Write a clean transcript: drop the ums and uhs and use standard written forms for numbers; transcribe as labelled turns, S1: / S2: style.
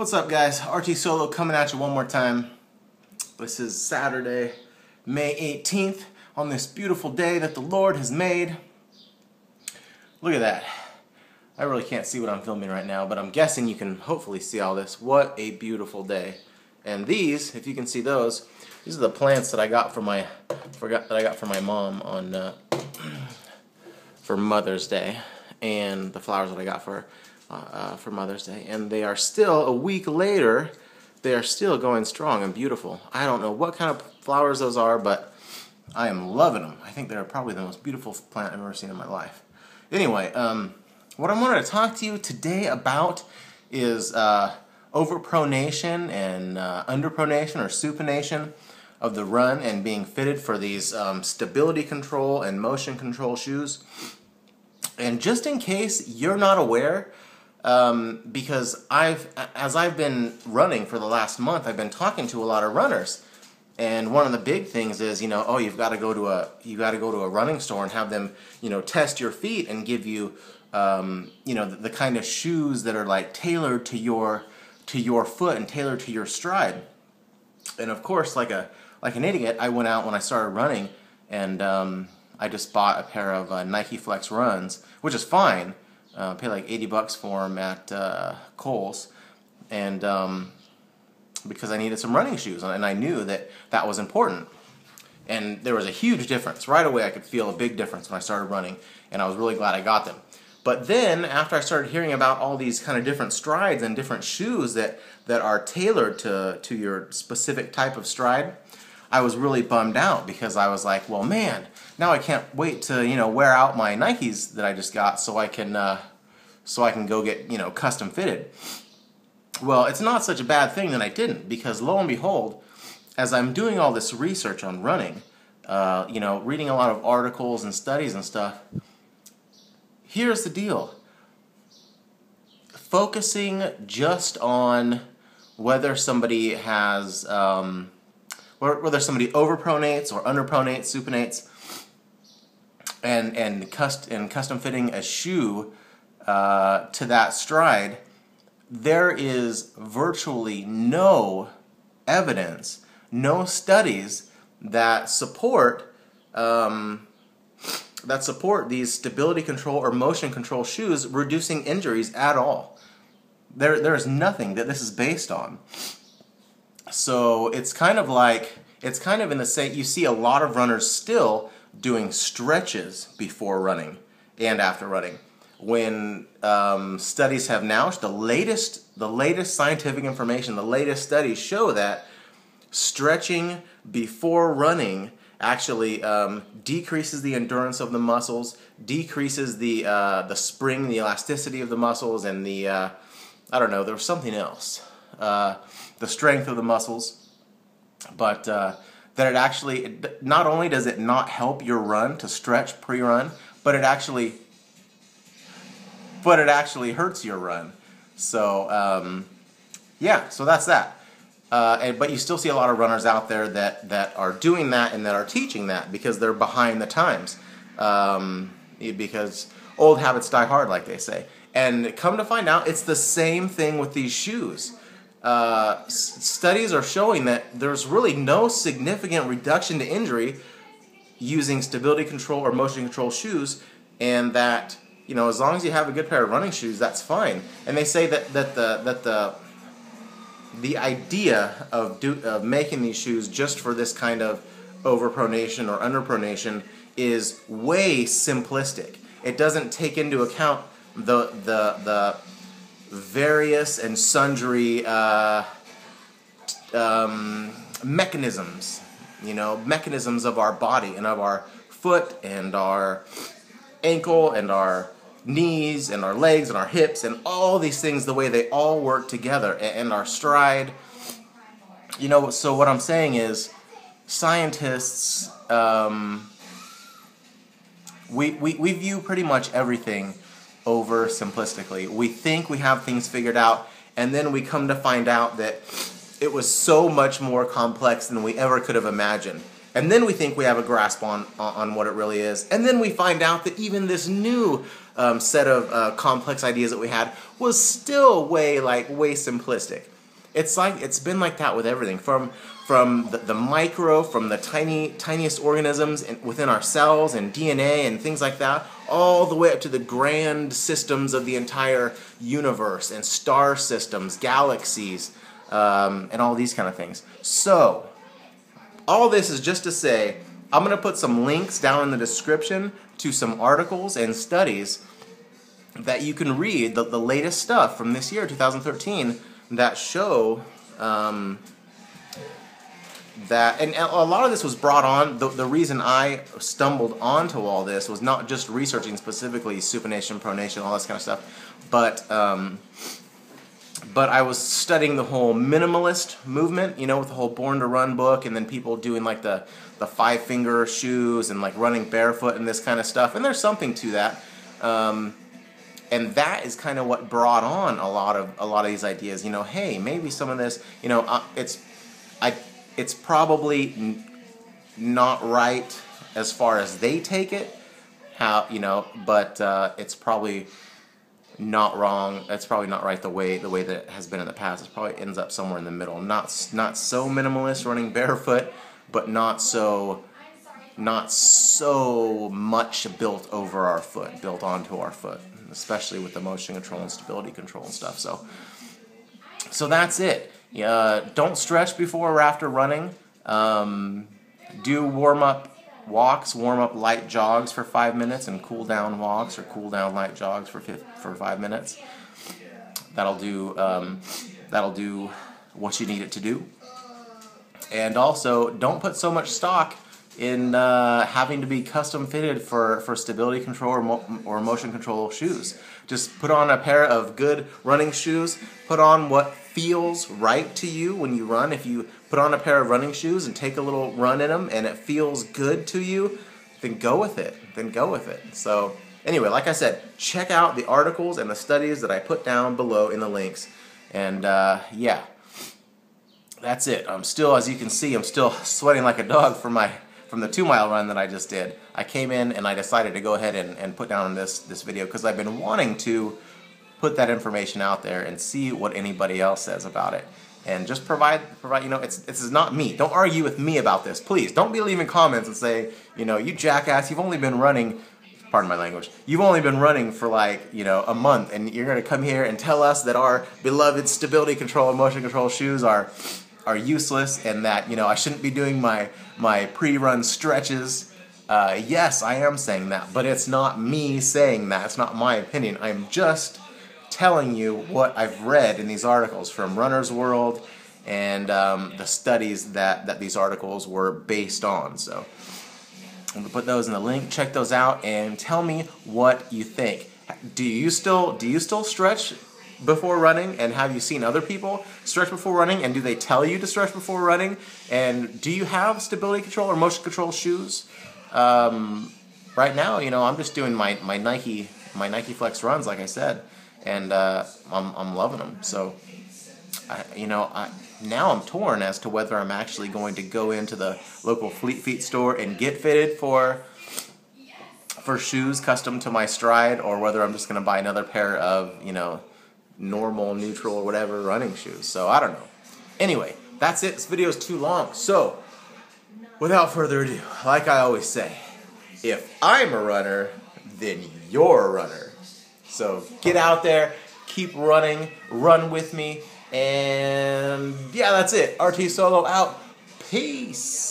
S1: What's up, guys? RT Solo coming at you one more time. This is Saturday, May 18th, on this beautiful day that the Lord has made. Look at that. I really can't see what I'm filming right now, but I'm guessing you can hopefully see all this. What a beautiful day. And these, if you can see those, these are the plants that I got for my mom on for Mother's Day, and the flowers that I got for Mother's Day, and they are still, a week later, they are still going strong and beautiful. I don't know what kind of flowers those are, but I am loving them. I think they're probably the most beautiful plant I've ever seen in my life. Anyway, what I wanted to talk to you today about is overpronation and underpronation or supination of the run and being fitted for these stability control and motion control shoes. And just in case you're not aware, because as I've been running for the last month, I've been talking to a lot of runners, and one of the big things is, oh, you've got to go to a running store and have them, test your feet and give you, the kind of shoes that are like tailored to your foot and tailored to your stride. And of course, like an idiot, I went out when I started running, and I just bought a pair of Nike Flex Runs, which is fine. Paid like $80 for them at Kohl's, and because I needed some running shoes, and I knew that was important. And there was a huge difference. Right away I could feel a big difference when I started running, and I was really glad I got them. But then, after I started hearing about all these kind of different strides and different shoes that are tailored to your specific type of stride, I was really bummed out, because I was like, well, man, now I can't wait to wear out my Nikes that I just got so I can go get custom fitted. Well, it's not such a bad thing that I didn't, because lo and behold, as I'm doing all this research on running, reading a lot of articles and studies and stuff, here's the deal. Focusing just on whether somebody has whether somebody overpronates or underpronates, supinates, and custom fitting a shoe to that stride, there is virtually no evidence, no studies that support these stability control or motion control shoes reducing injuries at all. There is nothing that this is based on. So it's kind of in the same, you see a lot of runners still doing stretches before running and after running. When studies have now, the latest scientific information, the latest studies show that stretching before running actually decreases the endurance of the muscles, decreases the spring, the elasticity of the muscles, and the I don't know, there was something else. The strength of the muscles, but that it actually, not only does it not help your run to stretch pre-run, but it actually hurts your run. So yeah, so that's that. But you still see a lot of runners out there that are doing that and that are teaching that, because they're behind the times. Because old habits die hard, like they say. And come to find out, it's the same thing with these shoes. Studies are showing that there's really no significant reduction to injury using stability control or motion control shoes, and that as long as you have a good pair of running shoes, that's fine. And they say that the idea of making these shoes just for this kind of overpronation or underpronation is way simplistic. It doesn't take into account the various and sundry mechanisms, mechanisms of our body and of our foot and our ankle and our knees and our legs and our hips and all these things, the way they all work together, and our stride. So what I'm saying is, scientists, we view pretty much everything over simplistically. We think we have things figured out, and then we come to find out that it was so much more complex than we ever could have imagined. And then we think we have a grasp on what it really is. And then we find out that even this new set of complex ideas that we had was still way simplistic. It's been like that with everything, from the micro, from the tiniest organisms within our cells and DNA and things like that, all the way up to the grand systems of the entire universe and star systems, galaxies, and all these kind of things. So, all this is just to say, I'm going to put some links down in the description to some articles and studies that you can read, the latest stuff from this year, 2013, that show that, and a lot of this was brought on, the reason I stumbled onto all this was not just researching specifically supination, pronation, all this kind of stuff, but I was studying the whole minimalist movement, you know, with the whole Born to Run book, and then people doing like the 5-finger shoes and like running barefoot and this kind of stuff, and there's something to that. And that is kind of what brought on a lot of these ideas. You know, hey, maybe some of this, you know, it's probably not right as far as they take it, but it's probably not wrong. It's probably not right the way that it has been in the past. It probably ends up somewhere in the middle. Not so minimalist, running barefoot, but not so much built over our foot, built onto our foot, especially with the motion control and stability control and stuff. So that's it. Don't stretch before or after running. Do warm-up walks, warm-up light jogs for 5 minutes, and cool-down walks or cool-down light jogs for 5 minutes. That'll do what you need it to do. And also, don't put so much stock in having to be custom fitted for stability control or motion control shoes. Just put on a pair of good running shoes. Put on what feels right to you when you run. If you put on a pair of running shoes and take a little run in them and it feels good to you, then go with it. So anyway, like I said, check out the articles and the studies that I put down below in the links. And yeah, that's it. I'm still, as you can see, I'm still sweating like a dog from the 2-mile run that I just did. I came in and I decided to go ahead and put down this video because I've been wanting to put that information out there and see what anybody else says about it. And just provide, you know, this is not me. Don't argue with me about this, please. Don't be leaving comments and say, you know, you jackass, you've only been running, pardon my language, you've only been running for like, you know, a month, and you're going to come here and tell us that our beloved stability control and motion control shoes are useless, and that, you know, I shouldn't be doing my pre-run stretches. Yes, I am saying that, but it's not me saying that. It's not my opinion. I'm just telling you what I've read in these articles from Runner's World and the studies that these articles were based on. So I'm going to put those in the link. Check those out and tell me what you think. Do you still stretch before running, and have you seen other people stretch before running, and do they tell you to stretch before running? And do you have stability control or motion control shoes? Right now, you know, I'm just doing my Nike Flex runs, like I said, and I'm loving them. So, now I'm torn as to whether I'm actually going to go into the local Fleet Feet store and get fitted for shoes custom to my stride, or whether I'm just going to buy another pair of, you know, normal, neutral, or whatever running shoes. So I don't know. Anyway, that's it. This video is too long. So without further ado, like I always say, if I'm a runner, then you're a runner. So get out there, keep running, run with me, and yeah, that's it. RT Solo out. Peace.